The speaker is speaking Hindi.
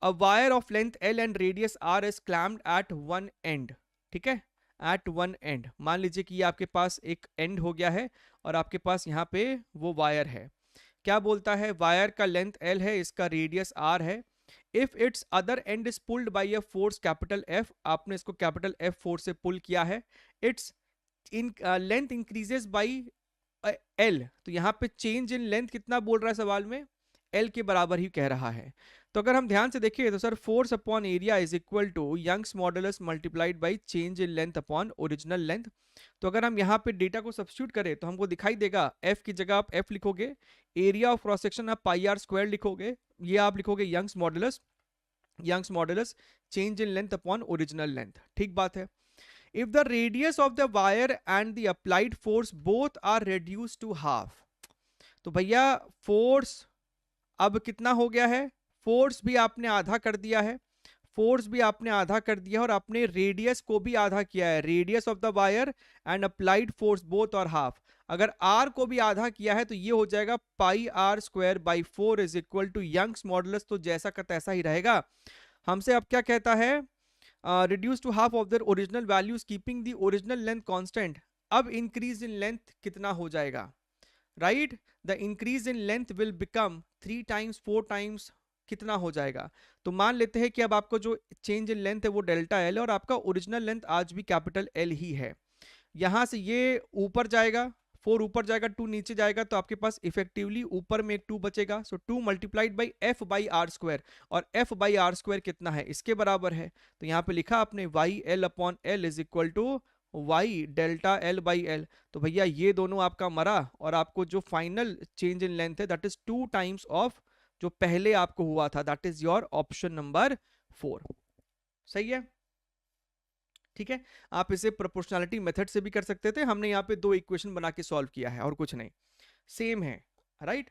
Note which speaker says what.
Speaker 1: A wire of length L and radius R is clamped at one end, ठीक है, एट वन एंड। मान लीजिए कि ये आपके पास एक एंड हो गया है और आपके पास यहाँ पे वो वायर है। क्या बोलता है, वायर का लेंथ एल है, इसका रेडियस आर है। If it's other and is pulled bye a force capital F, आपने इसको कैपिटल एफ फोर्स से पुल किया है, it's in length increases by L. तो यहाँ पे चेंज इन लेंथ कितना बोल रहा है सवाल में, एल के बराबर ही कह रहा है। तो अगर हम ध्यान से देखिए तो sir force upon area is equal to Young's modulus multiplied by change in length upon original length. तो अगर हम यहाँ पे डेटा को सब्स्टिट्यूट करें तो हमको दिखाई देगा, एफ की जगह आप एफ लिखोगे, एरिया ऑफ क्रॉस सेक्शन आप पाई आर स्क्वायर लिखोगे, ये आप लिखोगे Young's modulus change in length upon original length. ठीक बात है। if the radius of the wire and the applied force both are reduced to half, तो भैया फोर्स अब कितना हो गया है, फोर्स भी आपने आधा कर दिया है, फोर्स भी आपने आधा कर दिया और आपने रेडियस को भी आधा किया है, radius of the wire and applied force both और हाफ। अगर आर को भी आधा किया है तो ये हो जाएगा pi R square by 4 is equal to Young's modulus, तो जैसा का तैसा ही रहेगा। हमसे अब क्या कहता है, reduced to half of their original values keeping the original length constant। अब increase in length कितना हो जाएगा, right? The increase in length will become 3 times 4 times, कितना हो जाएगा। तो मान लेते हैं कि अब आपको जो चेंज इन लेंथ है वो डेल्टा एल है और आपका ओरिजिनल लेंथ आज भी कैपिटल एल ही है। यहां से ये ऊपर जाएगा, 4 ऊपर जाएगा, 2 नीचे जाएगा, तो आपके पास इफेक्टिवली ऊपर में एक 2 बचेगा। So 2 multiplied by F by R square, और एफ बाई आर स्क्वायर कितना है, इसके बराबर है। तो यहाँ पे लिखा आपने Y L upon L is equal to Y delta L by L. तो भैया ये दोनों आपका मरा और आपको जो फाइनल चेंज इन लेंथ है दैट इज 2 टाइम्स ऑफ जो पहले आपको हुआ था, that is your option number 4। सही है, ठीक है। आप इसे प्रोपोर्शनलिटी मेथड से भी कर सकते थे, हमने यहाँ पे 2 इक्वेशन बना के सॉल्व किया है और कुछ नहीं, सेम है, राइट।